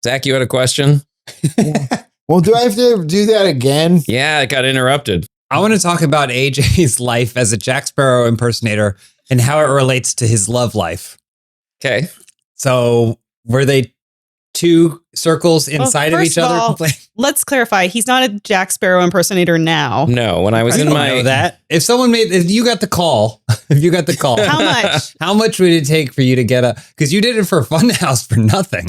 Zach, you had a question? Well, do I have to do that again? Yeah, it got interrupted. I want to talk about AJ's life as a Jack Sparrow impersonator and how it relates to his love life. Okay. So were they two circles inside of each other? Let's clarify. He's not a Jack Sparrow impersonator now. No, when I was I in don't my... know that. If you got the call, How much? How much would it take for you to get because you did it for Funhouse for nothing.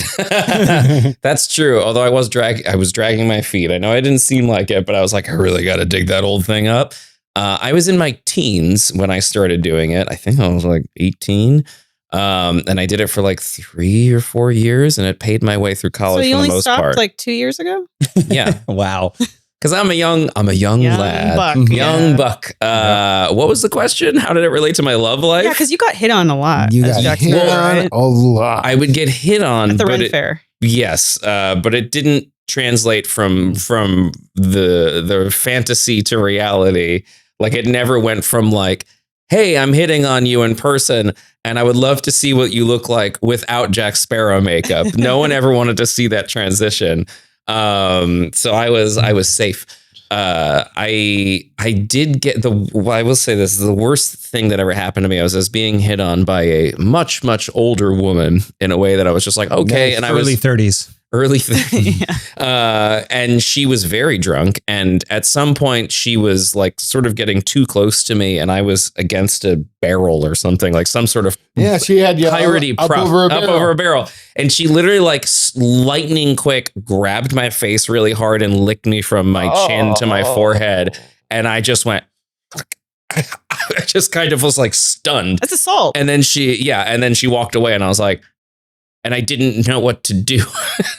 That's true. Although I was dragging my feet. I know I didn't seem like it, but I was like, I really got to dig that old thing up. I was in my teens when I started doing it. I think I was like 18. And I did it for like 3 or 4 years, and it paid my way through college. So you for the only most stopped part. like 2 years ago? Yeah. Wow. Because I'm a young lad. Buck. Young buck. What was the question? How did it relate to my love life? Yeah, because you got hit on a lot. You as got Jack hit Sparrow, on right? a lot. I would get hit on At the but Ren it- Fair. Yes, but it didn't translate from the fantasy to reality. Like it never went from like, hey, I'm hitting on you in person, and I would love to see what you look like without Jack Sparrow makeup. No one ever wanted to see that transition. So I was safe. I did get I will say this, the worst thing that ever happened to me. I was being hit on by a much, much older woman in a way that I was just like, okay. Nice. And I was early 30s. And she was very drunk. And at some point she was like sort of getting too close to me, and I was against a barrel or something, like some sort of She had you piratey up prop over a up barrel. over a barrel. And she literally like lightning quick grabbed my face really hard and licked me from my chin to my forehead. And I just went, I just kind of was like stunned. That's assault. And then she walked away, and I was like, and I didn't know what to do.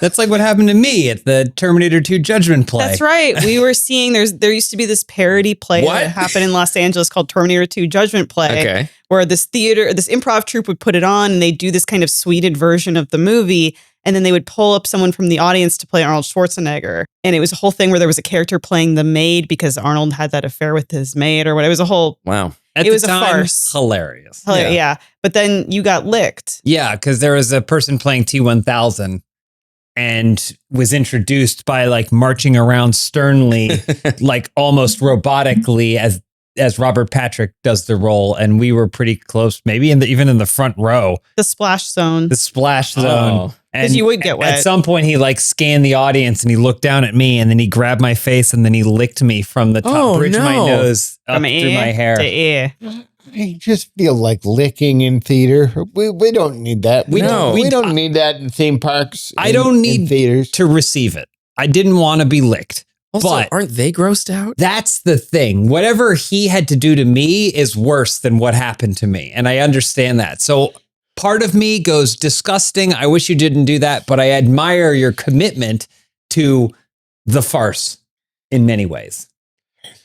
That's like what happened to me at the Terminator 2 Judgment play. That's right. We were seeing there used to be this parody play What? that happened in Los Angeles called Terminator 2 Judgment Play. Okay. Where this improv troupe would put it on, and they do this kind of sweeted version of the movie. And then they would pull up someone from the audience to play Arnold Schwarzenegger. And it was a whole thing where there was a character playing the maid because Arnold had that affair with his maid or what. It was a whole... Wow. At it the was time, a farce. Hilarious. Yeah. But then you got licked. Yeah, because there was a person playing T-1000 and was introduced by like marching around sternly, like almost robotically as Robert Patrick does the role. And we were pretty close, maybe even in the front row. The splash zone. The splash zone. Oh. Because you would get wet. At some point, he like scanned the audience and he looked down at me, and then he grabbed my face, and then he licked me from the top bridge of my nose up From through ear my hair. to ear. I just feel like licking in theater. We don't need that. We don't need that in theme parks. I don't need in theaters to receive it. I didn't want to be licked. Also, But aren't they grossed out? that's the thing. Whatever he had to do to me is worse than what happened to me. And I understand that. So part of me goes, disgusting. I wish you didn't do that. But I admire your commitment to the farce in many ways.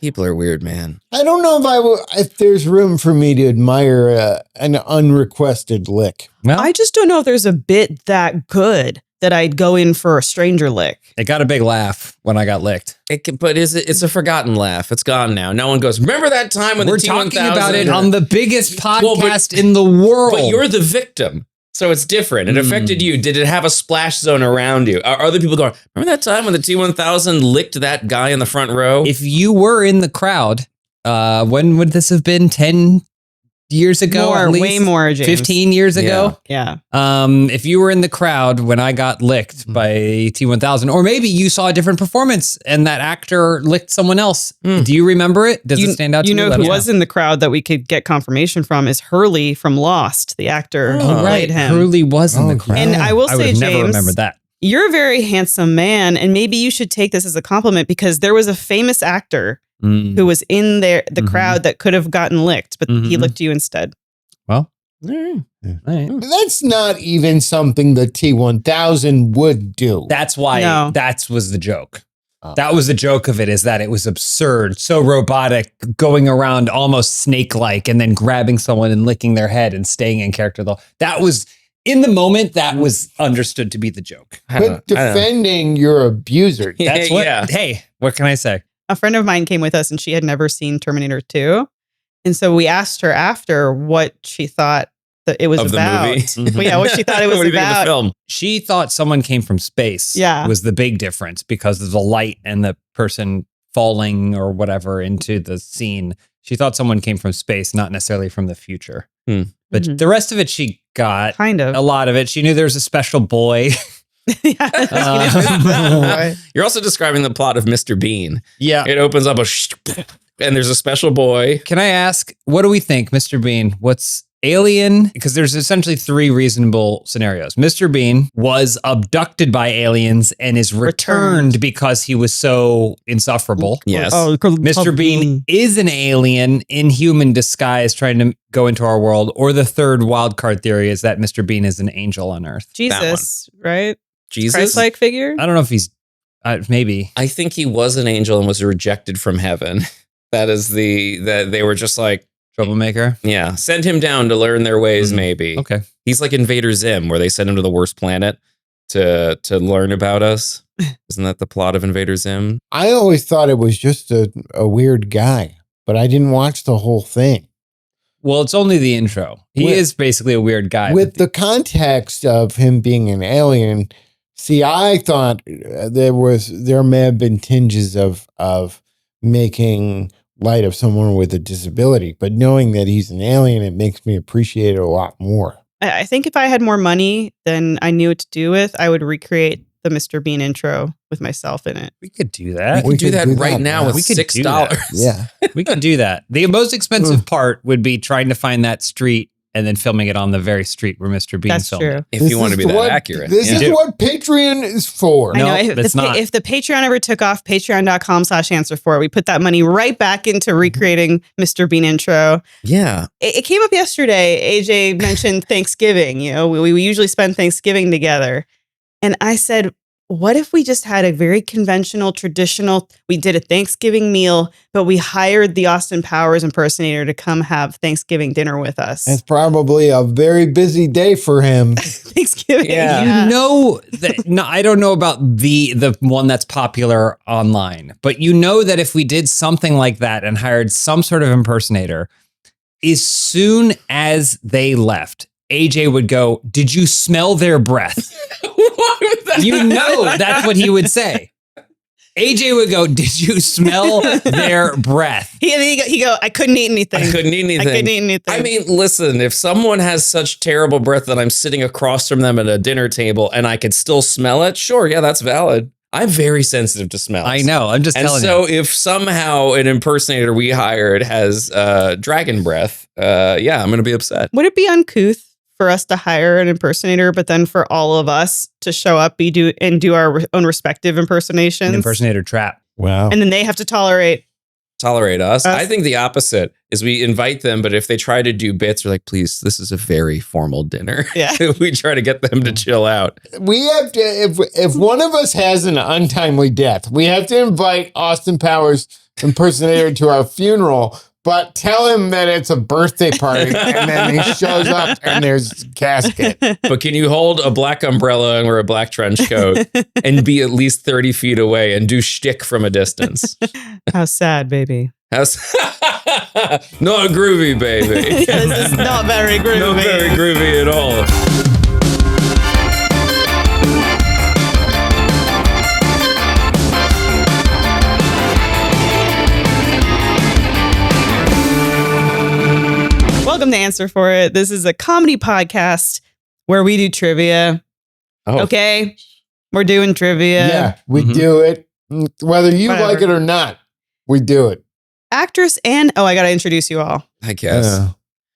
People are weird, man. I don't know if there's room for me to admire an unrequested lick. Well, I just don't know if there's a bit that good that I'd go in for a stranger lick. it got a big laugh when I got licked. It's a forgotten laugh. It's gone now. No one goes, remember that time when We're the T-1000... talking about it on the biggest podcast Well, but- in the world. But you're the victim. So it's different. It affected you. Did it have a splash zone around you? Are other people going, remember that time when the T-1000 licked that guy in the front row? If you were in the crowd, when would this have been? 10 years ago? More, at least? way more, James. 15 years ago? Yeah. If you were in the crowd when I got licked by T-1000, or maybe you saw a different performance and that actor licked someone else. Do you remember it? Does it stand out to you? You know who was in the crowd that we could get confirmation from is Hurley from Lost, the actor who played him. Hurley was in the crowd. And I will I would say, have never James, remembered that. you're a very handsome man, and maybe you should take this as a compliment because there was a famous actor who was in the crowd that could have gotten licked, but he licked you instead. Well, Mm. That's not even something the T-1000 would do. that's why No. that was the joke. That was the joke of it, is that it was absurd, so robotic, going around almost snake-like and then grabbing someone and licking their head and staying in character. Though that was, in the moment, that was understood to be the joke. But defending your abuser. That's what, Yeah. hey, what can I say? A friend of mine came with us and she had never seen Terminator 2. And so we asked her after what she thought it was Of the about. movie? Well, yeah, what she thought it was What do you think of the about. film? She thought someone came from space. Yeah. Was the big difference because of the light and the person falling or whatever into the scene. She thought someone came from space, not necessarily from the future. But Mhm. the rest of it, she got Kind of. a lot of it. She knew there was a special boy. Yeah. You're also describing the plot of Mr. Bean. Yeah. It opens up and there's a special boy. Can I ask, what do we think, Mr. Bean? What's alien? Because there's essentially 3 reasonable scenarios. Mr. Bean was abducted by aliens and is returned because he was so insufferable. Yes. Mr. Bean is an alien in human disguise trying to go into our world. Or the third wildcard theory is that Mr. Bean is an angel on Earth. Jesus, right? Jesus. Christ-like figure. I don't know if he's, maybe. I think he was an angel and was rejected from heaven. That they were just like, Troublemaker. yeah, send him down to learn their ways, maybe. Okay. He's like Invader Zim, where they send him to the worst planet to learn about us. Isn't that the plot of Invader Zim? I always thought it was just a weird guy, but I didn't watch the whole thing. Well, it's only the intro. He is basically a weird guy. With the context of him being an alien, see, I thought there may have been tinges of making light of someone with a disability, but knowing that he's an alien, it makes me appreciate it a lot more. I think if I had more money than I knew what to do with, I would recreate the Mr. Bean intro with myself in it. We could do that. We could do that right now with We could do $6. that. Yeah. We could do that. The most expensive part would be trying to find that street and then filming it on the very street where Mr. Bean That's filmed true. it. If you want to be that accurate. This Yeah. is what Patreon is for. No, I know. it's not. If the Patreon ever took off, patreon.com/answer for it, we put that money right back into recreating Mr. Bean intro. Yeah. It came up yesterday. AJ mentioned Thanksgiving. You know, we usually spend Thanksgiving together. And I said, what if we just had a very conventional, traditional, we did a Thanksgiving meal, but we hired the Austin Powers impersonator to come have Thanksgiving dinner with us. It's probably a very busy day for him. Thanksgiving. Yeah. You know that I don't know about the one that's popular online, but you know that if we did something like that and hired some sort of impersonator, as soon as they left, AJ would go, "Did you smell their breath?" You know that's what he would say. AJ would go, "Did you smell their breath?" He go, I couldn't eat anything. I couldn't eat anything. I mean, listen, if someone has such terrible breath that I'm sitting across from them at a dinner table and I could still smell it, sure, yeah, that's valid. I'm very sensitive to smells. I know. I'm just telling you. And so if somehow an impersonator we hired has dragon breath, yeah, I'm going to be upset. Would it be uncouth for us to hire an impersonator, but then for all of us to show up, do our own respective impersonations? An impersonator trap. Wow. And then they have to tolerate us. I think the opposite is we invite them, but if they try to do bits, we're like, please, this is a very formal dinner. Yeah. We try to get them to chill out. We have to, if one of us has an untimely death, we have to invite Austin Powers impersonator to our funeral, but tell him that it's a birthday party, and then he shows up and there's a casket. But can you hold a black umbrella and wear a black trench coat and be at least 30 feet away and do shtick from a distance? How sad, baby. Not groovy, baby. This is not very groovy. Not very groovy at all. Welcome to Answer for It. This is a comedy podcast where we do trivia. Oh. Okay? We're doing trivia. Yeah, we do it. Whether you Whatever. like it or not, we do it. Actress Anne... Oh, I got to introduce you all. I guess.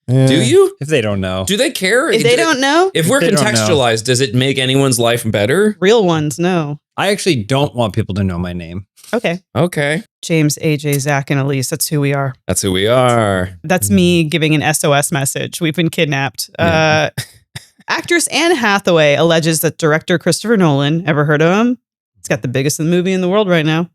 Yeah. Do you? If they don't know. Do they care? If they don't know, If we're If they don't know. contextualized, does it make anyone's life better? real ones know. I actually don't want people to know my name. Okay. Okay. James, AJ, Zach, and Elyse. That's who we are. That's who we are. That's me giving an SOS message. We've been kidnapped. Yeah. Actress Anne Hathaway alleges that director Christopher Nolan, ever heard of him? He's got the biggest movie in the world right now.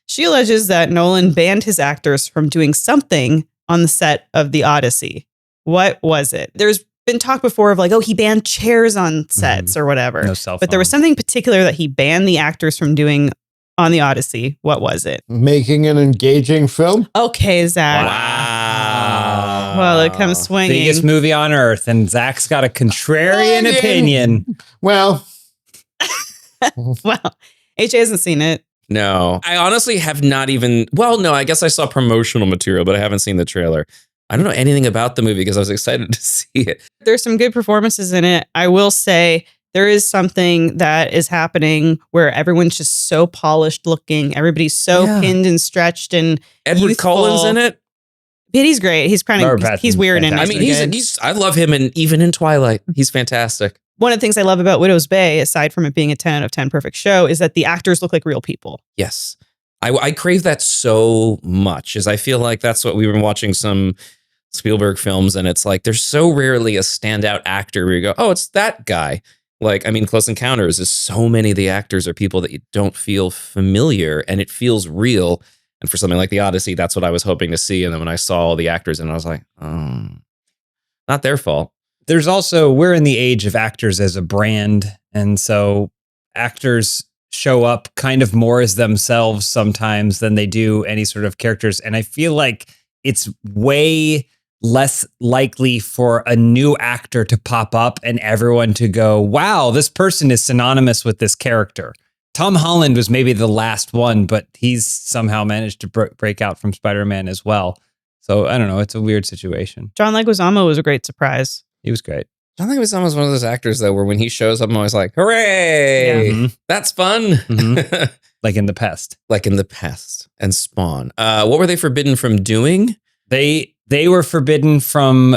She alleges that Nolan banned his actors from doing something on the set of the Odyssey. What was it? There's been talk before of like, oh, he banned chairs on sets or whatever. No cell phone. But there was something particular that he banned the actors from doing on the Odyssey. What was it? Making an engaging film. Okay, Zach. Wow. Well, it comes swinging. Biggest movie on earth, and Zach's got a contrarian opinion. Well, Well, AJ hasn't seen it. No, I honestly have not even. Well, no, I guess I saw promotional material, but I haven't seen the trailer. I don't know anything about the movie because I was excited to see it. There's some good performances in it. I will say there is something that is happening where everyone's just so polished looking. Everybody's so pinned and stretched and Edward youthful. Cullen's in it. But he's great. He's kind Robert of he's Pattinson's weird and I mean, he's. I love him, and even in Twilight, he's fantastic. one of the things I love about Widow's Bay, aside from it being a 10 out of 10 perfect show, is that the actors look like real people. Yes, I crave that so much. As I feel like that's what we've been watching some Spielberg films, and it's like there's so rarely a standout actor where you go, oh, it's that guy. Like, I mean, Close Encounters is so many of the actors are people that you don't feel familiar, and it feels real. And for something like the Odyssey, that's what I was hoping to see. And then when I saw all the actors, and I was like, oh, not their fault. There's also, we're in the age of actors as a brand. And so actors show up kind of more as themselves sometimes than they do any sort of characters. And I feel like it's way less likely for a new actor to pop up and everyone to go, wow, this person is synonymous with this character. Tom Holland was maybe the last one, but he's somehow managed to break out from Spider-Man as well. So I don't know. It's a weird situation. John Leguizamo was a great surprise. He was great. John Leguizamo was one of those actors, though, where when he shows up, I'm always like, hooray, that's fun. Mm-hmm. Like in The Pest. Like in The Pest and Spawn. What were they forbidden from doing? They were forbidden from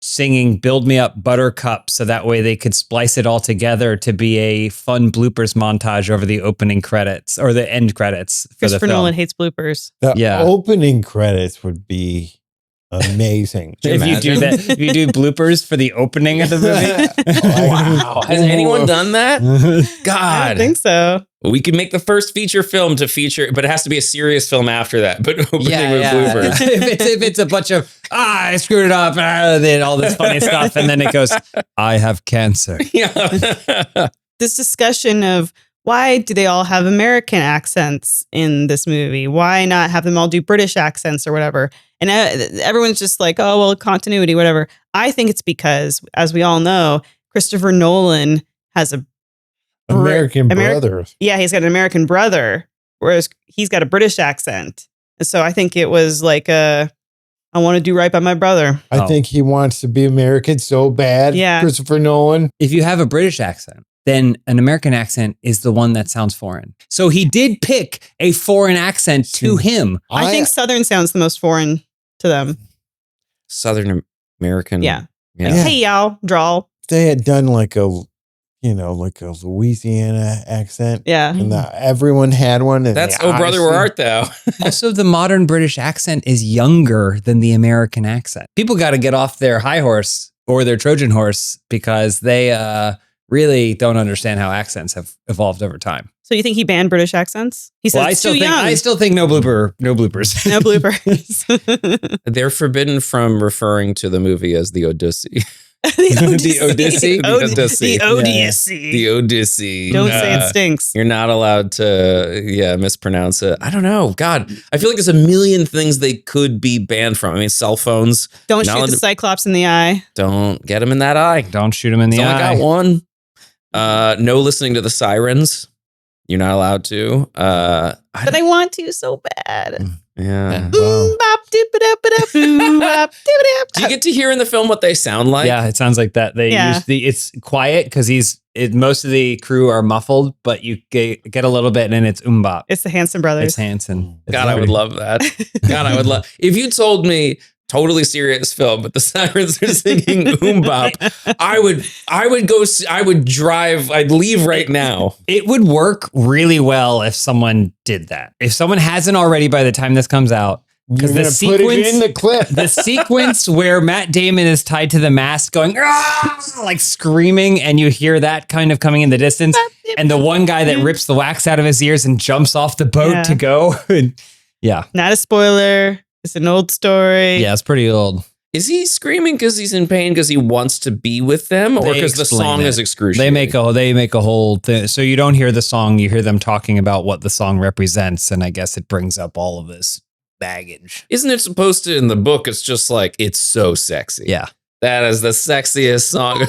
singing Build Me Up Buttercup so that way they could splice it all together to be a fun bloopers montage over the opening credits or the end credits for Christopher the film. Nolan hates bloopers. the opening credits would be amazing. If you do that, if you do bloopers for the opening of the movie. Wow. Has anyone done that? I God. don't think so. We could make the first feature film to feature, but it has to be a serious film after that. But opening with bloopers. if it's a bunch of, I screwed it up, then all this funny stuff. And then it goes, I have cancer. Yeah. This discussion of why do they all have American accents in this movie? Why not have them all do British accents or whatever? And everyone's just like, oh, well, continuity, whatever. I think it's because, as we all know, Christopher Nolan has a American brother. Yeah, he's got an American brother, whereas he's got a British accent. And so I think it was like I want to do right by my brother. I think he wants to be American so bad. Yeah. Christopher Nolan. If you have a British accent, then an American accent is the one that sounds foreign. So he did pick a foreign accent to him. I think Southern sounds the most foreign to them. Southern American. Yeah. Like, hey, y'all, drawl. They had done like a Louisiana accent. Yeah. And everyone had one. And That's Oh Brother, Where Art Thou? Also, the modern British accent is younger than the American accent. People got to get off their high horse or their Trojan horse because they really don't understand how accents have evolved over time. So you think he banned British accents? He said it's too young. I still think no bloopers. No bloopers. They're forbidden from referring to the movie as the Odyssey. The Odyssey? The Odyssey. The Odyssey. The Odyssey. Don't say it stinks. You're not allowed to, mispronounce it. I don't know. God, I feel like there's a million things they could be banned from. I mean, cell phones. Don't shoot the Cyclops in the eye. Don't get him in that eye. Don't shoot him in the eye. I got one. No listening to the sirens. You're not allowed to. But I want to so bad. Yeah. Wow. Do you get to hear in the film what they sound like? Yeah, it sounds like that. They use it's quiet because most of the crew are muffled, but you get a little bit and it's bop. It's the Hanson brothers. It's Hanson. God, I would love that. God, I would love if you told me totally serious film, but the sirens are singing bop. I would drive. I'd leave right now. It would work really well if someone did that. If someone hasn't already by the time this comes out. Because the sequence, put it in the clip. The sequence where Matt Damon is tied to the mast going, like screaming, and you hear that kind of coming in the distance. And the one guy that rips the wax out of his ears and jumps off the boat to go. Yeah. Not a spoiler. It's an old story. Yeah, it's pretty old. Is he screaming because he's in pain because he wants to be with them, or because the song is excruciating? They make a whole thing. So you don't hear the song, you hear them talking about what the song represents, and I guess it brings up all of this baggage. Isn't it supposed to, in the book, it's just like, it's so sexy. Yeah. That is the sexiest song.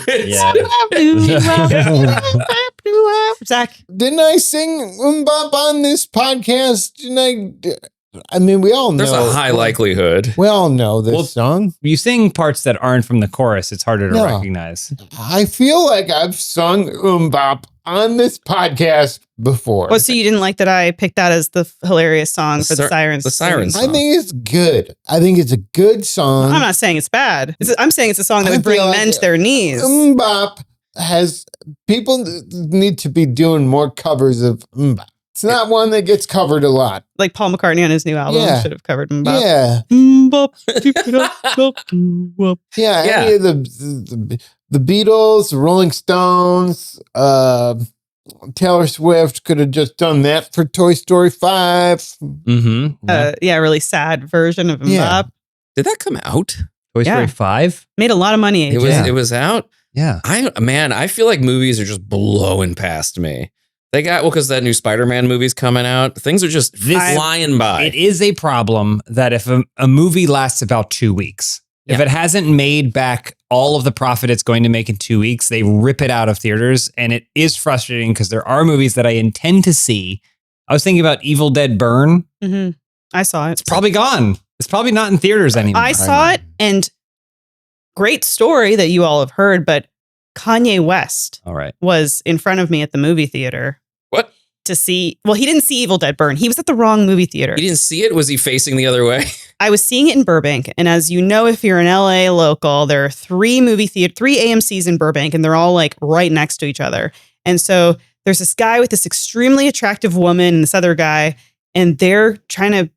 Zach, Didn't I sing Bop on this podcast? I mean, we all know. There's a high likelihood. We all know this song. You sing parts that aren't from the chorus. It's harder to No. recognize. I feel like I've sung Bop on this podcast before. so you didn't like that I picked that as the hilarious song for the Sirens? The Siren I song. think it's good. I think it's a good song. I'm not saying it's bad. I'm saying it's a song that I would bring feel men like to their knees. Bop has people need to be doing more covers of Bop. It's not one that gets covered a lot. Like Paul McCartney on his new album Yeah. should have covered Mbop. Yeah. Mbop, keep it up, bop, mbop. Yeah, Yeah. any of the Beatles, the Rolling Stones, Taylor Swift could have just done that for Toy Story 5. Mm-hmm. Really sad version of Mbop. Yeah. Did that come out? Toy Story Yeah. 5? Made a lot of money. It AJ. was out. Yeah. I feel like movies are just blowing past me. They got, because that new Spider-Man movie's coming out. Things are just flying by. It is a problem that if a movie lasts about 2 weeks, if Yeah. it hasn't made back all of the profit it's going to make in 2 weeks, they rip it out of theaters. And it is frustrating because there are movies that I intend to see. I was thinking about Evil Dead Burn. Mhm. I saw it. It's probably gone. It's probably not in theaters anymore. I saw it, and great story that you all have heard, but Kanye West All right. was in front of me at the movie theater. What? To see, well, he didn't see Evil Dead Burn. He was at the wrong movie theater. You didn't see it? Was he facing the other way? I was seeing it in Burbank. And as you know, if you're an LA local, there are three AMCs in Burbank, and they're all like right next to each other. And so there's this guy with this extremely attractive woman and this other guy, and they're trying to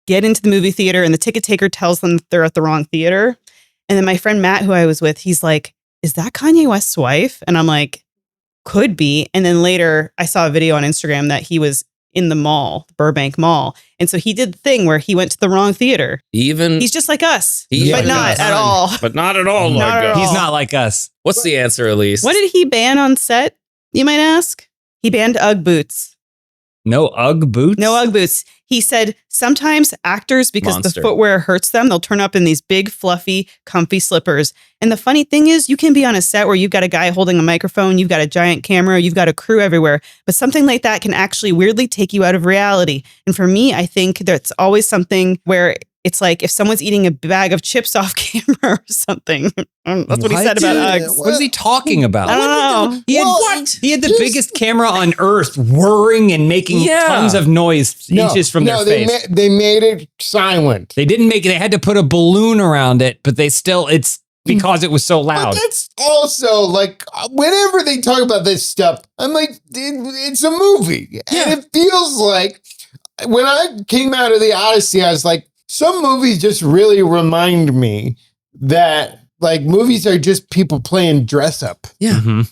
get into the movie theater, and the ticket taker tells them that they're at the wrong theater. And then my friend Matt, who I was with, he's like, "Is that Kanye West's wife?" And I'm like, "Could be." And then later I saw a video on Instagram that he was in the mall, the Burbank Mall. And so he did the thing where he went to the wrong theater. He's just like us, He's but like not us. at all. But not at all Not like at us. all. He's not like us. What's the answer, Elyse? What did he ban on set, you might ask? He banned Ugg boots. No Ugg boots? No Ugg boots. He said sometimes actors, because Monster. the footwear hurts them, they'll turn up in these big, fluffy, comfy slippers. And the funny thing is, you can be on a set where you've got a guy holding a microphone, you've got a giant camera, you've got a crew everywhere. But something like that can actually weirdly take you out of reality. And for me, I think that's always something where it's like if someone's eating a bag of chips off camera or something. That's what he said about Uggs. What is he talking about? I don't know. He had the biggest camera on earth whirring and making Yeah. tons of noise inches from their face. They made it silent. They didn't make it. They had to put a balloon around it, but it's because it was so But loud. that's also like whenever they talk about this stuff, I'm like, it's a movie. And it feels like when I came out of the Odyssey, I was like, some movies just really remind me that like movies are just people playing dress up. Yeah. Mhm.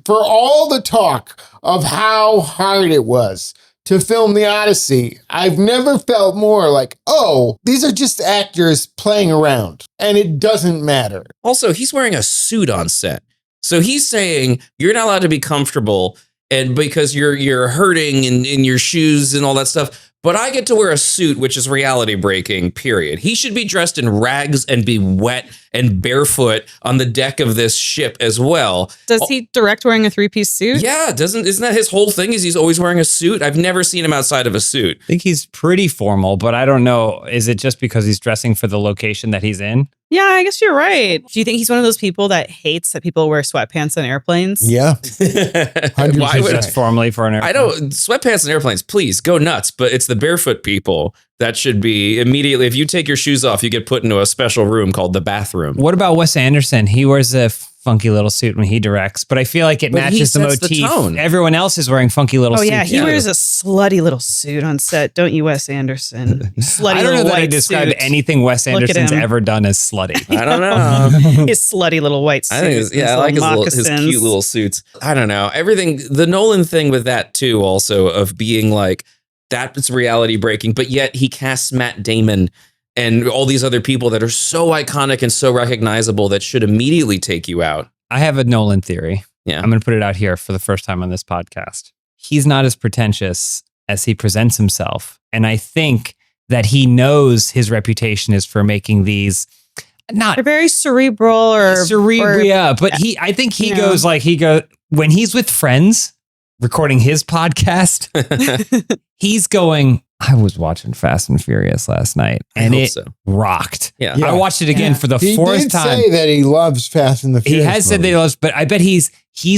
For all the talk of how hard it was to film the Odyssey, I've never felt more like, oh, these are just actors playing around and it doesn't matter. Also, he's wearing a suit on set. So he's saying you're not allowed to be comfortable and because you're hurting in your shoes and all that stuff. But I get to wear a suit, which is reality breaking, period. He should be dressed in rags and be wet and barefoot on the deck of this ship as well. Does he direct wearing a three-piece suit? Yeah, isn't that his whole thing is he's always wearing a suit? I've never seen him outside of a suit. I think he's pretty formal, but I don't know. Is it just because he's dressing for the location that he's in? Yeah, I guess you're right. Do you think he's one of those people that hates that people wear sweatpants on airplanes? Yeah. Why would Dressed formally for an airplane? I don't sweatpants and airplanes, please go nuts. But it's the barefoot people that should be immediately. If you take your shoes off, you get put into a special room called the bathroom. What about Wes Anderson? He wears a funky little suit when he directs, but I feel like it But he matches the sets the motif. tone. Everyone else is wearing funky little Oh suits. yeah, he too. wears a slutty little suit on set, don't you, Wes Anderson? Slutty I don't know little that I white describe suit. anything Wes Look at Anderson's him. ever done as slutty. I don't know. His slutty little white suit. I think, and I like his moccasins. cute little suits. I don't know. Everything, the Nolan thing with that too, also of being like, that's reality breaking, but yet he casts Matt Damon and all these other people that are so iconic and so recognizable that should immediately take you out. I have a Nolan theory. Yeah. I'm going to put it out here for the first time on this podcast. He's not as pretentious as he presents himself. And I think that he knows his reputation is for making these not They're very cerebral or yeah, but I think he goes when he's with friends recording his podcast, he's going, I was watching Fast and Furious last night and it rocked. Yeah. I watched it again for the fourth time. He did say that he loves Fast and the Furious. He has said that he loves, but I bet he's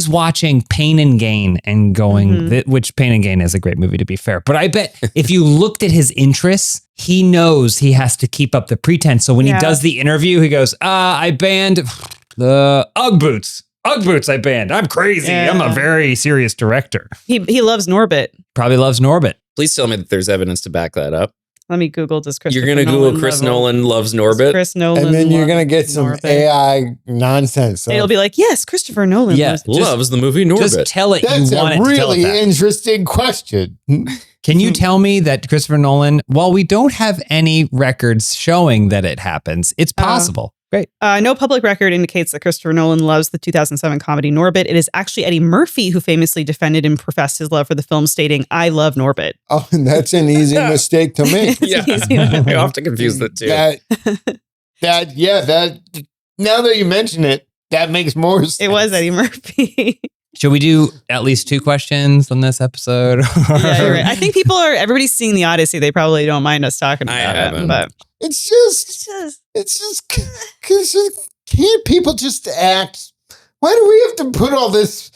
watching Pain and Gain and going, which Pain and Gain is a great movie to be fair. But I bet if you looked at his interests, he knows he has to keep up the pretense. So when he does the interview, he goes, I banned the Ugg boots. Ugg boots I banned. I'm crazy. Yeah. I'm a very serious director. He loves Norbit. Probably loves Norbit. Please tell me that there's evidence to back that up. Let me Google this. You're going to Google Chris Nolan loves Norbit? Chris Nolan. And then you're going to get some Norbit. AI nonsense. It'll be like, yes, Christopher Nolan loves the movie Norbit. Just tell it That's you want a it to tell it really that. interesting question. Can you tell me that Christopher Nolan, while we don't have any records showing that it happens, it's possible. Great. No public record indicates that Christopher Nolan loves the 2007 comedy Norbit. It is actually Eddie Murphy who famously defended and professed his love for the film, stating, I love Norbit. Oh, and that's an easy mistake to make. Yeah, I often confuse that too. Now that you mention it, that makes more sense. It was Eddie Murphy. Should we do at least 2 questions on this episode? Yeah, you're right. I think everybody's seeing the Odyssey. They probably don't mind us talking about it. But It's just, can't people just act? Why do we have to put all this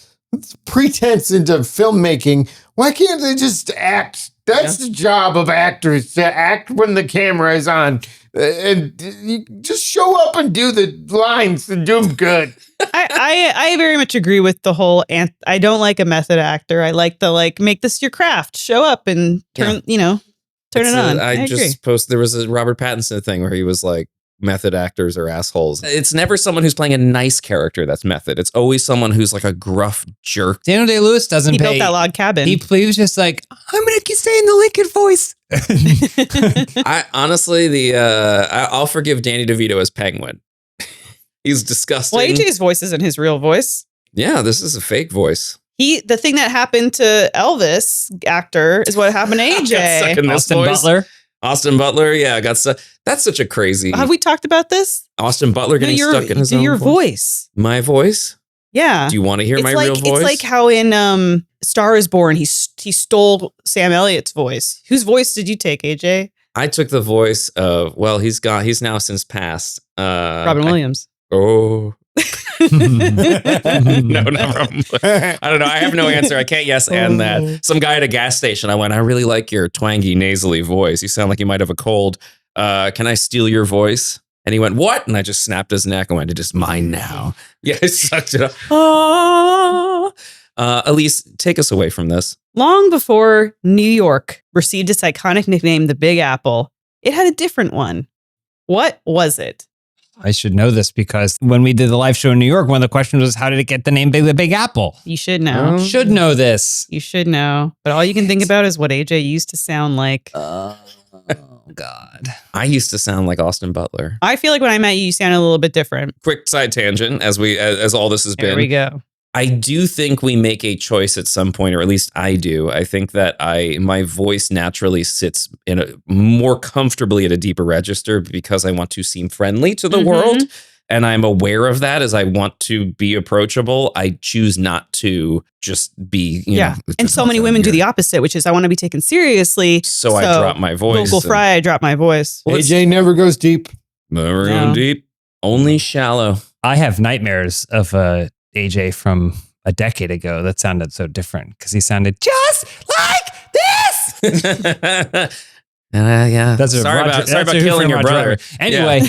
pretense into filmmaking? Why can't they just act? That's the job of actors, to act when the camera is on. And you just show up and do the lines and do them good. I very much agree with the whole, I don't like a method actor. I like the, make this your craft. Show up and turn it on. I just posted, there was a Robert Pattinson thing where he was like, method actors are assholes. It's never someone who's playing a nice character that's method. It's always someone who's like a gruff jerk. Daniel Day-Lewis doesn't He pay. built that log cabin. He was just like, I'm going to stay in the Lincoln voice. I honestly, I'll forgive Danny DeVito as Penguin. He's disgusting. Well, AJ's voice isn't his real voice. Yeah, this is a fake voice. The thing that happened to Elvis actor is what happened to AJ. Austin Butler. Yeah, got stuck. That's such a crazy. Have we talked about this? Austin Butler getting stuck in his own voice. My voice? Yeah. Do you want to hear my real voice? It's like how in Star is Born, he stole Sam Elliott's voice. Whose voice did you take, AJ? I took the voice of, he's now since passed. Robin Williams. No, not Robin. I don't know. I have no answer. I can't yes and that. Some guy at a gas station, I went, I really like your twangy, nasally voice. You sound like you might have a cold. Can I steal your voice? And he went, what? And I just snapped his neck and went, it is mine now. Yeah, I sucked it up. Elyse, take us away from this. Long before New York received its iconic nickname, the Big Apple, it had a different one. What was it? I should know this because when we did the live show in New York, one of the questions was, how did it get the name the Big Apple? You should know. Should know this. You should know. But all you can think about is what AJ used to sound like. Oh, God. I used to sound like Austin Butler. I feel like when I met you, you sounded a little bit different. Quick side tangent, as all this has been. There we go. I do think we make a choice at some point, or at least I do. I think that my voice naturally sits more comfortably at a deeper register because I want to seem friendly to the world. And I'm aware of that as I want to be approachable. I choose not to just be, you know. And so many women do the opposite, which is I want to be taken seriously. So I drop my voice. Vocal fry, I drop my voice. AJ never goes deep. Never going deep. Only shallow. I have nightmares of AJ from a decade ago that sounded so different because he sounded just like this. Yeah. Sorry about killing your brother. Anyway,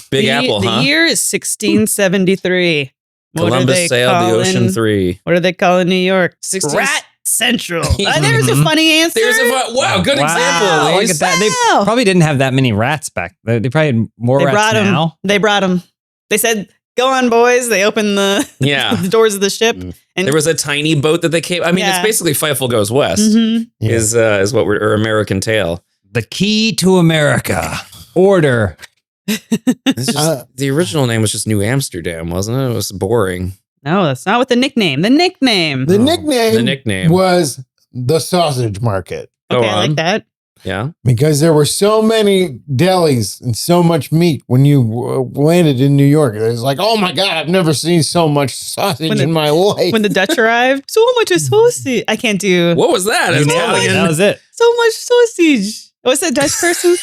Big Apple, huh? The year is 1673. Columbus sailed the ocean 3. What do they call in New York? Rat Central. There's a funny answer. Wow, good example. Look at that. They probably didn't have that many rats back. They probably had more rats now. They brought them. They said, go on, boys. They opened the doors of the ship. And there was a tiny boat that they came. I mean, it's basically Fievel Goes West is what or American Tale. The Key to America. Order. The original name was just New Amsterdam, wasn't it? It was boring. No, that's not what the nickname. The nickname was the Sausage Market. Okay, I like that. Yeah. because there were so many delis and so much meat when you landed in New York. It was like, oh my God, I've never seen so much sausage in my life. When the Dutch arrived, so much sausage. I can't do What was that? It's Italian. That was it. so much sausage. What's that Dutch person?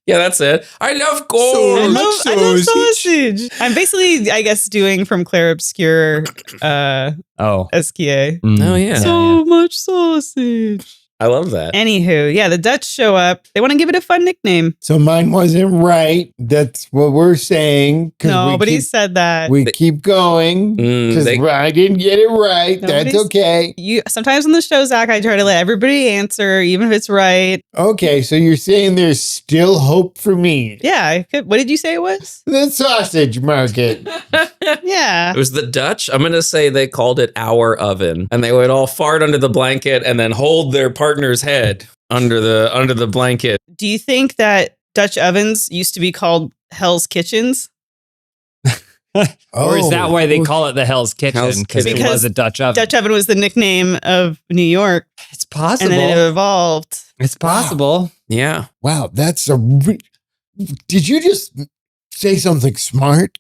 Yeah, that's it. I love I gold. love sausage. I'm basically, I guess, doing from Claire Obscure Oh. SKA. Oh, yeah. So much sausage. I love that. Anywho, yeah, the Dutch show up. They want to give it a fun nickname. So mine wasn't right. That's what we're saying. Nobody said that. We keep going because I didn't get it right. That's okay. Sometimes on the show, Zach, I try to let everybody answer, even if it's right. Okay, so you're saying there's still hope for me. Yeah. What did you say it was? The sausage market. Yeah. It was the Dutch. I'm going to say they called it our oven, and they would all fart under the blanket and then hold their partner's head under the blanket. Do you think that Dutch ovens used to be called Hell's Kitchens? Or is that why they call it the Hell's Kitchen? Because it was a Dutch oven. Dutch oven was the nickname of New York. It's possible. And then it evolved. It's possible. Yeah. Wow, that's did you just say something smart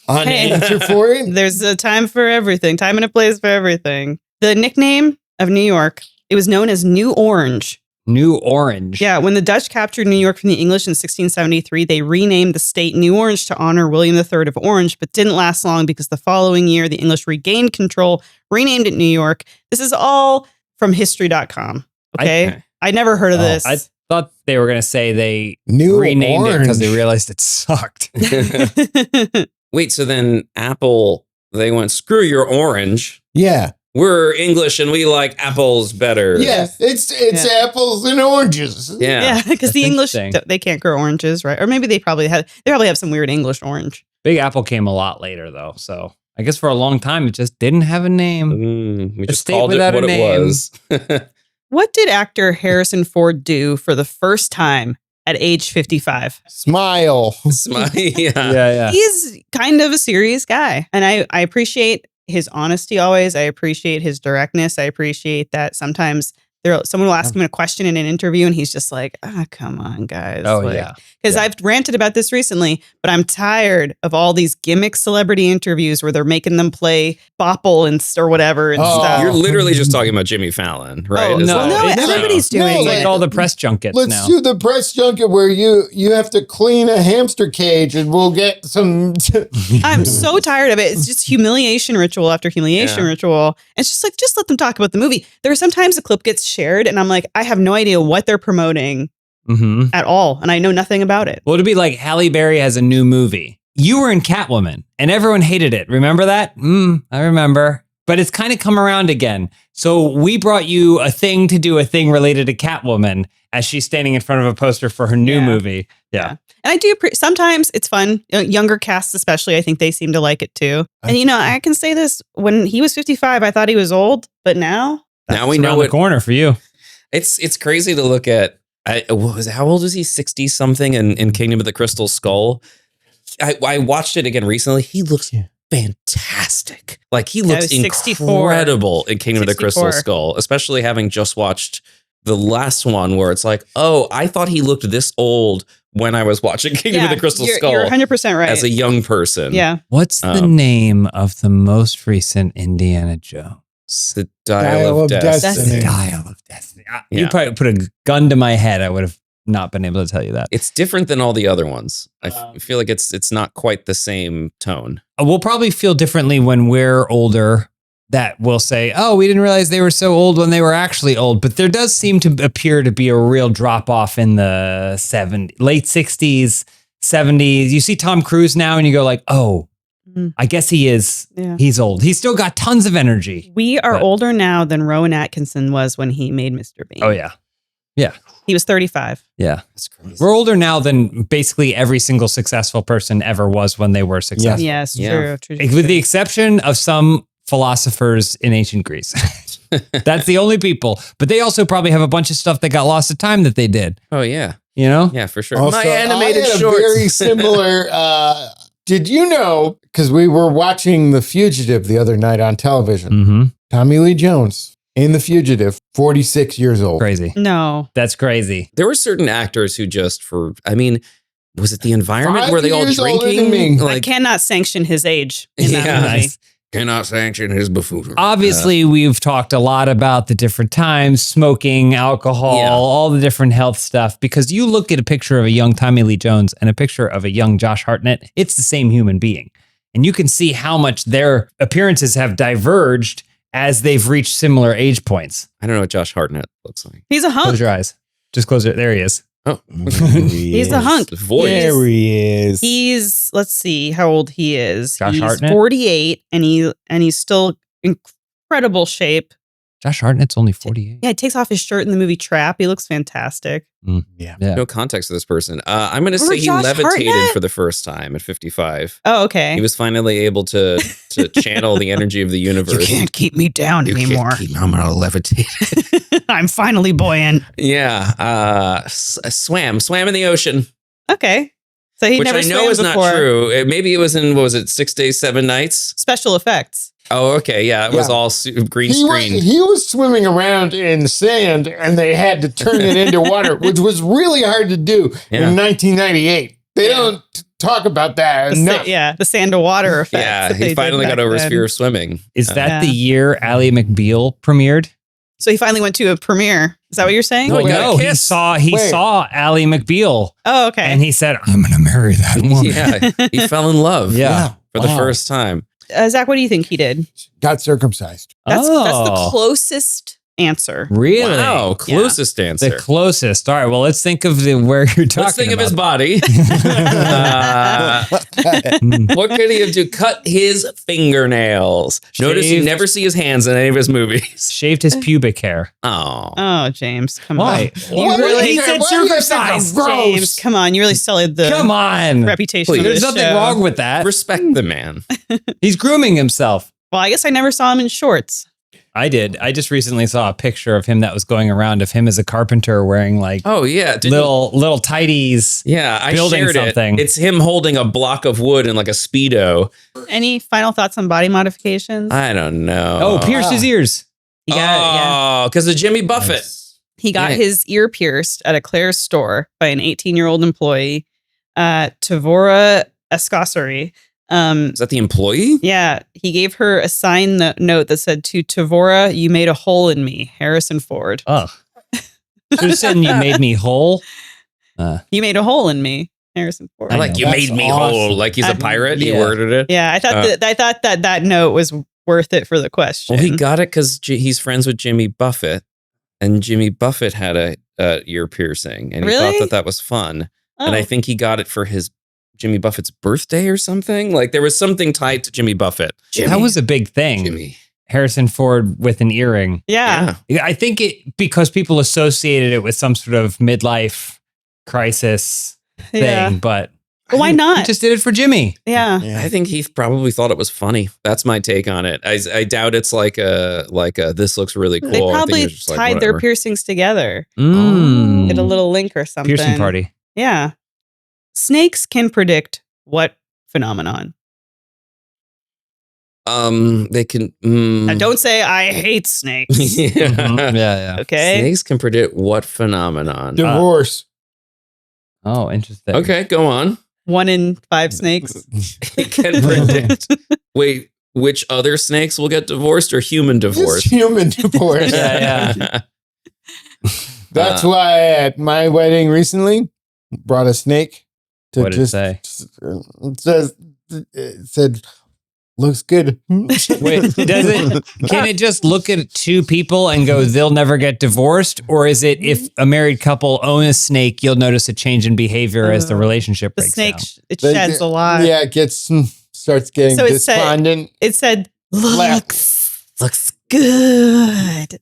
on answer for it? There's a time for everything, time and a place for everything. The nickname of New York, it was known as New Orange. New Orange. Yeah, when the Dutch captured New York from the English in 1673, they renamed the state New Orange to honor William III of Orange, but didn't last long because the following year, the English regained control, renamed it New York. This is all from history.com. Okay. I never heard of this. I thought they were going to say they New renamed it because they Orange. realized it sucked. Wait, so then Apple, they went, screw your orange. Yeah. We're English and we like apples better. Yes, it's apples and oranges. Yeah. Yeah, because the That's English, interesting. they can't grow oranges, right? Or maybe they probably have some weird English orange. Big Apple came a lot later, though. So I guess for a long time, it just didn't have a name. We A just state called it without a what it name. was. What did actor Harrison Ford do for the first time at age 55? Smile. Yeah. He's kind of a serious guy. And I appreciate his honesty always. I appreciate his directness. I appreciate that sometimes someone will ask him a question in an interview and he's just like, come on, guys. Oh, yeah. Because I've ranted about this recently, but I'm tired of all these gimmick celebrity interviews where they're making them play Bopple or whatever and stuff. You're literally just talking about Jimmy Fallon, right? Oh, Is no, that- everybody's doing It's it. like all the press junkets Let's now. do the press junket where you have to clean a hamster cage and we'll get some. I'm so tired of it. It's just humiliation ritual after humiliation ritual. And it's just like, just let them talk about the movie. There are sometimes a clip gets shared and I'm like, I have no idea what they're promoting at all. And I know nothing about it. Well, it'd be like Halle Berry has a new movie. You were in Catwoman and everyone hated it. Remember that? I remember. But it's kind of come around again. So we brought you a thing to do a thing related to Catwoman as she's standing in front of a poster for her new movie. Yeah. And I do, sometimes it's fun. Younger casts especially, I think they seem to like it too. And I can say this, when he was 55, I thought he was old, but now Now we It's know around the corner for you. It's crazy to look at. How old was he? 60 something in Kingdom of the Crystal Skull. I watched it again recently. He looks fantastic. Like he looks 64. incredible in Kingdom of the 64. Crystal Skull, especially having just watched the last one where it's like, oh, I thought he looked this old when I was watching Kingdom of the Crystal Skull. You're 100% right. As a young person. Yeah. What's the name of the most recent Indiana Jones? The Dial of Destiny. The Dial of Destiny. Yeah. You probably put a gun to my head. I would have not been able to tell you that. It's different than all the other ones. I feel like it's not quite the same tone. We'll probably feel differently when we're older, that we'll say, oh, we didn't realize they were so old when they were actually old. But there does seem to appear to be a real drop off in the late 60s, 70s. You see Tom Cruise now and you go like, oh, I guess he is. Yeah. He's old. He's still got tons of energy. We are older now than Rowan Atkinson was when he made Mr. Bean. Oh, yeah. Yeah. He was 35. Yeah. That's crazy. We're older now than basically every single successful person ever was when they were successful. Yes, Yeah. true. With the exception of some philosophers in ancient Greece. That's the only people. But they also probably have a bunch of stuff that got lost to time that they did. Oh, yeah. You know? Yeah, for sure. Also, My animated I had shorts. a very similar. Did you know? Because we were watching The Fugitive the other night on television. Mm-hmm. Tommy Lee Jones in The Fugitive, 46 years old. Crazy. No. That's crazy. There were certain actors who just was it the environment? 5 Were they all years older than drinking? me. I cannot sanction his age in that Yeah. movie. Cannot sanction his buffoonery. Obviously, we've talked a lot about the different times, smoking, alcohol, Yeah. all the different health stuff, because you look at a picture of a young Tommy Lee Jones and a picture of a young Josh Hartnett, it's the same human being. And you can see how much their appearances have diverged as they've reached similar age points. I don't know what Josh Hartnett looks like. He's a hunk. Close your eyes. Just close it. There he is. Oh, He's a hunk. voice. There he is. He's, let's see how old he is. Josh he's Hartnett? 48 and he's still incredible shape. Josh Hartnett's only 48. Yeah, he takes off his shirt in the movie Trap. He looks fantastic. Yeah. No context to this person. I'm going to Remember say he Josh levitated Hartnett? for the first time at 55. Oh, okay. He was finally able to channel the energy of the universe. keep me down I'm going to levitate. I'm finally buoyant. Yeah. Swam in the ocean, Okay. So he which never I know swam is before. not true. Maybe it was in, what was it, 6 days, 7 nights? Special effects. Oh, okay. Yeah. It was Yeah. all green He was, screen. he was swimming around in sand and they had to turn it into water, which was really hard to do Yeah. in 1998. They don't talk about that enough. The sand to water effect. Yeah. that they He did finally got back over his then. fear of swimming. Is that Yeah. the year Ally McBeal premiered? So he finally went to a premiere. Is that what you're saying? No, he got a No, he kiss. saw Wait. Ally McBeal, Oh, okay. and he said, "I'm going to marry that woman." Yeah. He fell in love. Yeah. For the Wow. first time. Zach, what do you think he did? Got circumcised. That's the Oh. closest answer. Really? Wow. Closest answer. The closest. All right. Well, let's think of where you're talking. Let's think of his about. body. What could he have do? Cut his fingernails. Notice you Shaved. never see his hands in any of his movies. Shaved his pubic hair. Oh. Oh, James, come Why? on. What really- is he that? said Why do you think circumcised. I'm gross? James, come on. You really sullied the Come on. reputation Please. of There's this nothing show. wrong with that. Respect the man. He's grooming himself. Well, I guess I never saw him in shorts. I did. I just recently saw a picture of him that was going around of him as a carpenter wearing like Oh, yeah. Didn't- little tighties. Yeah, I building shared something. it. It's him holding a block of wood in like a Speedo. Any final thoughts on body modifications? I don't know. Oh, pierced his ears. He got, Oh, because of Jimmy Buffett. he got Yeah. his ear pierced at a Claire's store by an 18-year-old employee, Tavora Escosari. Is that the employee? Yeah, he gave her a sign note that said, "To Tavora, you made a hole in me, Harrison Ford. Ugh. Should have said you made me whole. You made a hole in me, Harrison Ford." I like you That's made me awesome. whole. Like he's a pirate. He Yeah. worded it. Yeah, I thought that note was worth it for the question. Well, he got it because he's friends with Jimmy Buffett, and Jimmy Buffett had a ear piercing, and he Really? thought that was fun. Oh. And I think he got it for his Jimmy Buffett's birthday or something. Like there was something tied to Jimmy Buffett. That was a big thing. Jimmy. Harrison Ford with an earring. yeah. I think it because people associated it with some sort of midlife crisis thing, Yeah. but Well, why he not? just did it for Jimmy. Yeah. I think he probably thought it was funny. That's my take on it. I doubt it's like a this looks really cool. They I think probably it's just like, tied their whatever. piercings together. Mm. Did a little link or something. Piercing party. Yeah. Snakes can predict what phenomenon? They can. Now, don't say I hate snakes. Yeah. Mhm. Yeah. Okay. Snakes can predict what phenomenon? Divorce. Oh, interesting. Okay, go on. 1 in 5 snakes. It can predict. Wait, which other snakes will get divorced or human Just divorce? human divorce. Yeah. That's why at my wedding recently, brought a snake to What did it say? It said, looks good. Wait, can it just look at two people and go, they'll never get divorced? Or is it if a married couple own a snake, you'll notice a change in behavior as the relationship The breaks snake, down? it sheds a lot. Yeah, it starts getting So it said- despondent. It said, Black. looks good.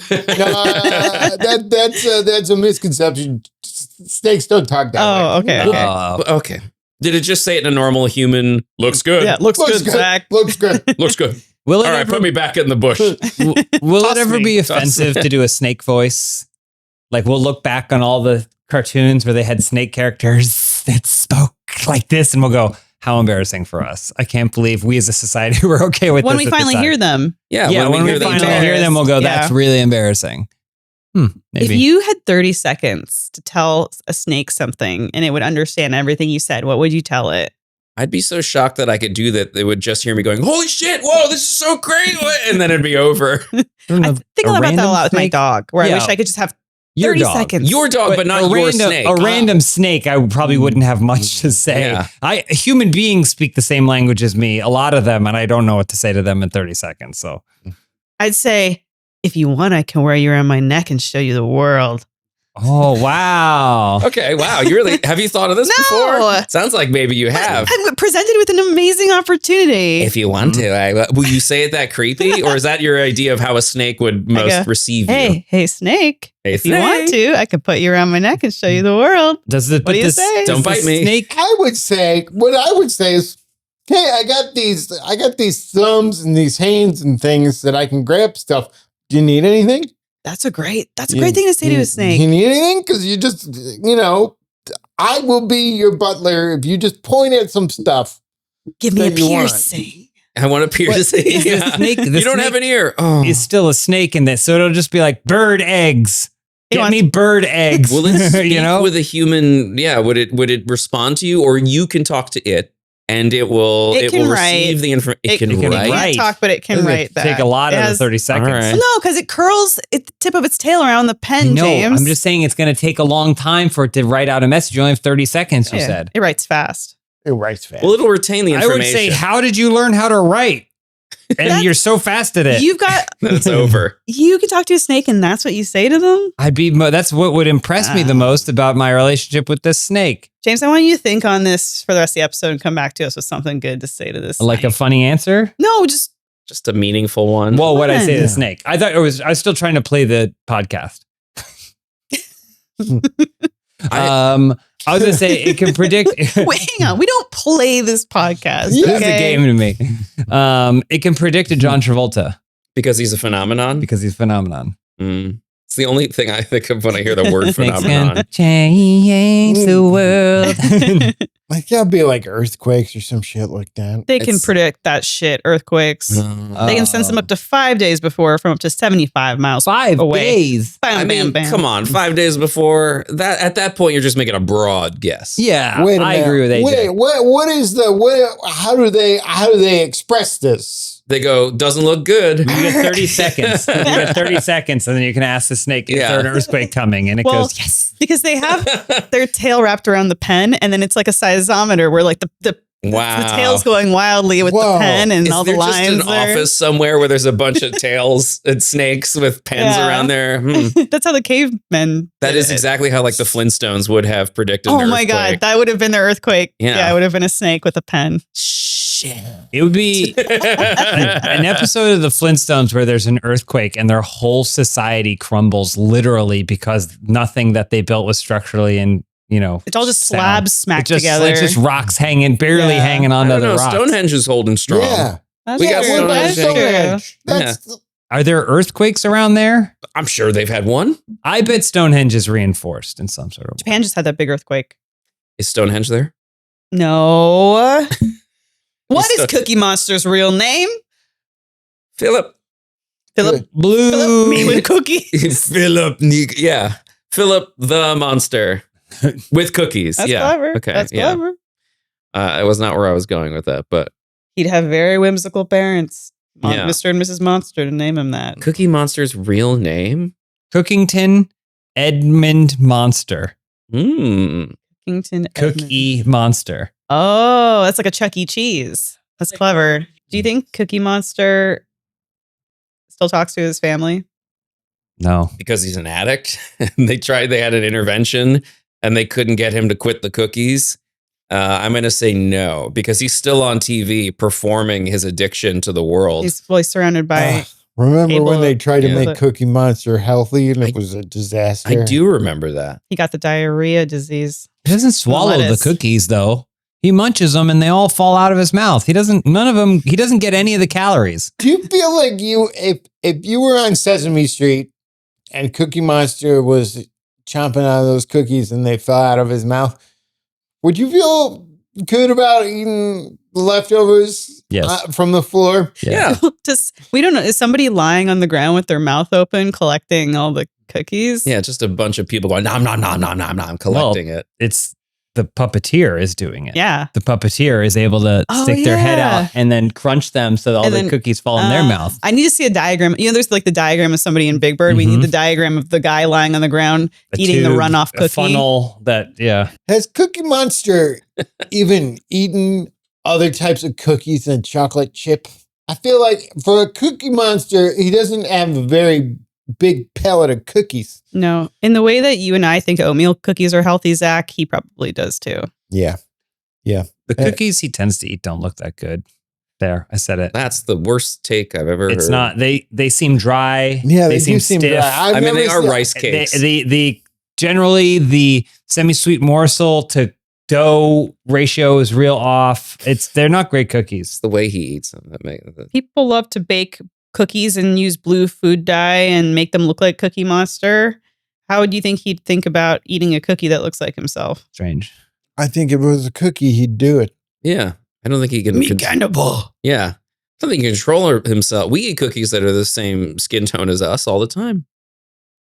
That's a misconception. Snakes don't talk that way. Oh, okay. Okay. Okay. Did it just say it in a normal human? Looks good. Yeah, looks good, Zach. Looks good. Looks good. Will it All right, ever, put me back in the bush. will Toss it ever me. be Toss offensive me. to do a snake voice? Like we'll look back on all the cartoons where they had snake characters that spoke like this and we'll go, how embarrassing for us. I can't believe we as a society were okay with When this we at the finally time. hear them. Yeah, When we finally hear them, we'll go, that's really embarrassing. Maybe. If you had 30 seconds to tell a snake something and it would understand everything you said, what would you tell it? I'd be so shocked that I could do that. They would just hear me going, holy shit, whoa, this is so great. And then it'd be over. I think about that a lot with my dog, where I wish I could just have 30 seconds. Your dog, but not your snake. A random snake, I probably wouldn't have much to say. Yeah. Human beings speak the same language as me, a lot of them, and I don't know what to say to them in 30 seconds. So I'd say, if you want, I can wear you around my neck and show you the world. Oh, wow. Okay, wow. Have you thought of this before? Sounds like maybe you have. I'm presented with an amazing opportunity. If you want to, will you say it that creepy? Or is that your idea of how a snake would most receive you? Hey, snake. Hey, if you want to, I could put you around my neck and show you the world. What do you say? Don't bite me. Snake? I would say is, hey, I got these thumbs and these hands and things that I can grab stuff. Do you need anything? That's a great thing to say to a snake. You need anything? Because you just, I will be your butler if you just point at some stuff. Give me a piercing. I want a piercing. The snake, you don't have an ear. Oh. Is still a snake in this, so it'll just be like bird eggs. Get me bird eggs. Will it speak with a human? Yeah. Would it respond to you, or you can talk to it? And it will receive the information. It can write. It can't talk, but it can write that. Take a lot out of 30 seconds. Right. No, because it curls the tip of its tail around the pen, No, James. I'm just saying it's going to take a long time for it to write out a message. You only have 30 seconds, you said. It writes fast. It writes fast. Well, it'll retain the information. I would say, how did you learn how to write? And you're so fast at it. You've got... Then it's over. You can talk to a snake and that's what you say to them? That's what would impress me the most about my relationship with this snake. James, I want you to think on this for the rest of the episode and come back to us with something good to say to this Like snake. a funny answer? No, just a meaningful one. Well, what I say to the snake. I was still trying to play the podcast. I was going to say it can predict. Wait, hang on. We don't play this podcast. This is a game to me. It can predict a John Travolta. Because he's a phenomenon? Because he's a phenomenon. It's the only thing I think of when I hear the word Snakes phenomenon. can change the world. Like, that'll be like earthquakes or some shit like that. They can predict that shit, earthquakes. They can sense them up to 5 days before from up to 75 miles 5 away. days. Bam, bam, bam. Come on, 5 days before that. At that point, you're just making a broad guess. Yeah, Wait a I minute. agree with AJ. Wait, how do they express this? They go, doesn't look good. You get 30 seconds. You get 30 seconds, and then you can ask the snake, is there an earthquake coming? And it goes, yes. Because they have their tail wrapped around the pen, and then it's like a seismometer where like the tail's going wildly with the pen and all the lines. Is there just an office somewhere where there's a bunch of tails and snakes with pens around there? That's how the cavemen That is exactly how like the Flintstones would have predicted an Oh my earthquake. God, that would have been the earthquake. Yeah. It would have been a snake with a pen. Shit. It would be an episode of the Flintstones where there's an earthquake and their whole society crumbles literally because nothing that they built was structurally and it's all just slabs smacked together. It's just rocks hanging, barely hanging onto the rocks. Stonehenge is holding strong. Yeah. That's We got true. That's Stonehenge. true. That's Are there earthquakes around there? I'm sure they've had one. I bet Stonehenge is reinforced in some sort of way. Japan just had that big earthquake. Is Stonehenge there? No. What is Cookie Monster's real name? Philip. Philip Blue. me with cookies. Philip the monster with cookies. That's yeah. clever. Okay. That's yeah. clever. It was not where I was going with that, but He'd have very whimsical parents. Yeah. Mr. and Mrs. Monster to name him that. Cookie Monster's real name? Cookington Edmund Monster. Hmm. Kington Cookie Monster. Oh, that's like a Chuck E. Cheese. That's clever. Do you think Cookie Monster still talks to his family? No. Because he's an addict. They had an intervention and they couldn't get him to quit the cookies. I'm going to say no, because he's still on TV performing his addiction to the world. He's fully surrounded by... remember when they tried to Yeah. make Cookie Monster healthy and it was a disaster? I do remember that. He got the diarrhea disease. He doesn't swallow the lettuce. cookies though. He munches them and they all fall out of his mouth. He doesn't get any of the calories. Do you feel like if you were on Sesame Street and Cookie Monster was chomping on those cookies and they fell out of his mouth, would you feel good about eating leftovers Yes. from the floor? Yeah. We don't know. Is somebody lying on the ground with their mouth open collecting all the cookies? Yeah, just a bunch of people going, nom, nom, nom, nom, nom, nom, collecting it. It's the puppeteer is doing it. Yeah. The puppeteer is able to stick their head yeah. out and then crunch them so that all the cookies fall in their mouth. I need to see a diagram. There's like the diagram of somebody in Big Bird. We need the diagram of the guy lying on the ground eating the runoff cookie. A funnel Has Cookie Monster even eaten other types of cookies than chocolate chip? I feel like for a Cookie Monster, he doesn't have a very big palette of cookies. No. In the way that you and I think oatmeal cookies are healthy, Zach, he probably does too. Yeah. The cookies he tends to eat don't look that good. There, I said it. That's the worst take I've ever heard. It's not. They seem dry. Yeah, they seem do seem stiff. dry. I mean, they are rice cakes. The generally the semi-sweet morsel to dough ratio is real off. They're not great cookies. It's the way he eats them. People love to bake cookies and use blue food dye and make them look like Cookie Monster. How would you think he'd think about eating a cookie that looks like himself? Strange. I think if it was a cookie, he'd do it. Yeah. I don't think he can. cannibal. Yeah. I don't think he can control himself. We eat cookies that are the same skin tone as us all the time.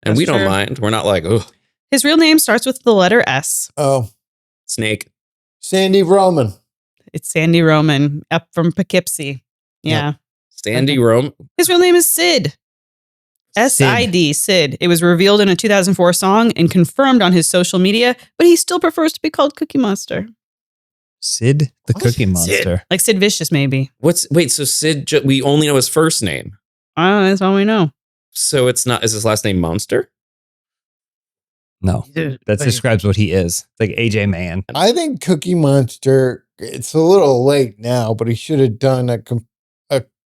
And That's we don't true. mind. We're not like, oh, His real name starts with the letter S. Oh, snake. Sandy Roman. It's Sandy Roman up from Poughkeepsie. Yeah. Sandy Rome. His real name is Sid. S-I-D, Sid. It was revealed in a 2004 song and confirmed on his social media, but he still prefers to be called Cookie Monster. Sid the Cookie Monster. Sid. Like Sid Vicious, maybe. Wait, so Sid, we only know his first name. Oh, that's all we know. So it's not, is his last name Monster? No, that describes what he is. Like AJ Man. I think Cookie Monster, it's a little late now, but he should have done a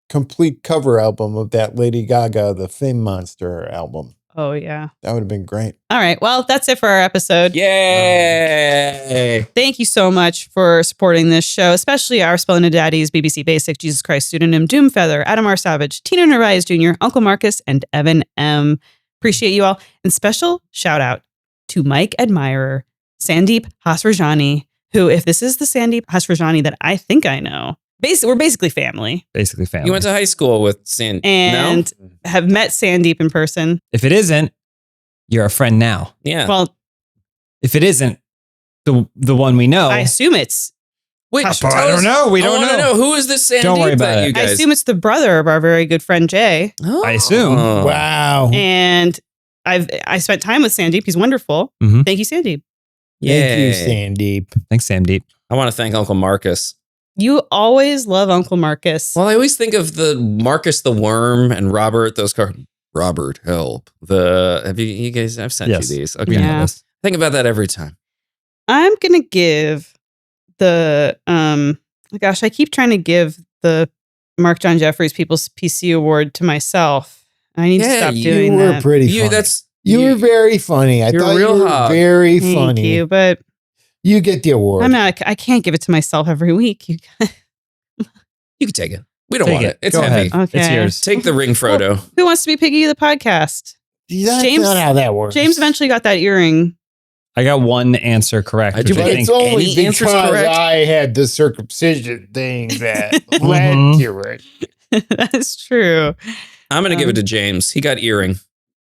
complete cover album of that Lady Gaga, the Fame Monster album. Oh, yeah. That would have been great. All right. Well, that's it for our episode. Yay! Thank you so much for supporting this show, especially our Spelling Daddies, BBC Basic, Jesus Christ Pseudonym, Doomfeather, Adam R. Savage, Tina Narvaez Jr., Uncle Marcus, and Evan M. Appreciate you all. And special shout out to Mike Admirer, Sandeep Hasrajani, who, if this is the Sandeep Hasrajani that I think I know, we're basically family. Basically family. You went to high school with Sandy. And have met Sandeep in person. If it isn't, you're a friend now. Yeah. Well, If it isn't the one we know, I assume it's, Wait, I don't know. We don't know. Who is this Sandy? Don't worry about it. You I guys? assume it's the brother of our very good friend Jay. Oh. I assume. Wow. And I spent time with Sandeep. He's wonderful. Mhm. Thank you, Sandeep. Thank you, Yay. Sandeep. Thanks, Sandeep. I want to thank Uncle Marcus. You always love Uncle Marcus. Well, I always think of the Marcus the Worm and Robert. Those cards. Robert, help. Have you guys? I've sent Yes. you these. Okay. Yeah. Think about that every time. I'm gonna give the I keep trying to give the Mark John Jeffries People's PC Award to myself. I need to Yeah, stop you doing You were that. pretty funny. You were very funny. I You're thought a real you were hog. very Thank funny. you, but You get the award. I can't give it to myself every week. You can take it. We don't Take want it. it. It's Go heavy. ahead. It's Okay. yours. Take the ring, Frodo. Who wants to be Piggy the podcast? That's James- not how that works. James eventually got that earring. I got one answer correct. I which do, But but it's only any answer's because correct. I had the circumcision thing that led Mhm. to it. That's true. I'm going to give it to James. He got earring.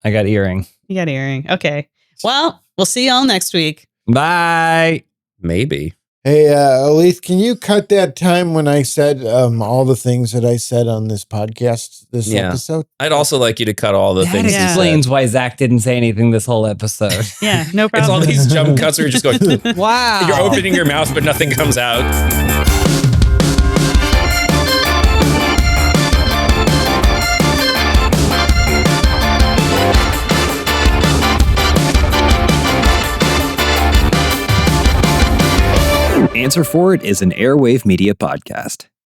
I got earring. You got earring. Okay. Well, we'll see y'all next week. Bye. Maybe. Hey, Elyse, can you cut that time when I said all the things that I said on this podcast this Yeah. episode? I'd also like you to cut all the That things. he said. explains why Zach didn't say anything this whole episode. Yeah, no It's all problem. these jump cuts where you're just going. Wow. You're opening your mouth, but nothing comes out. Answer For It is an Airwave Media podcast.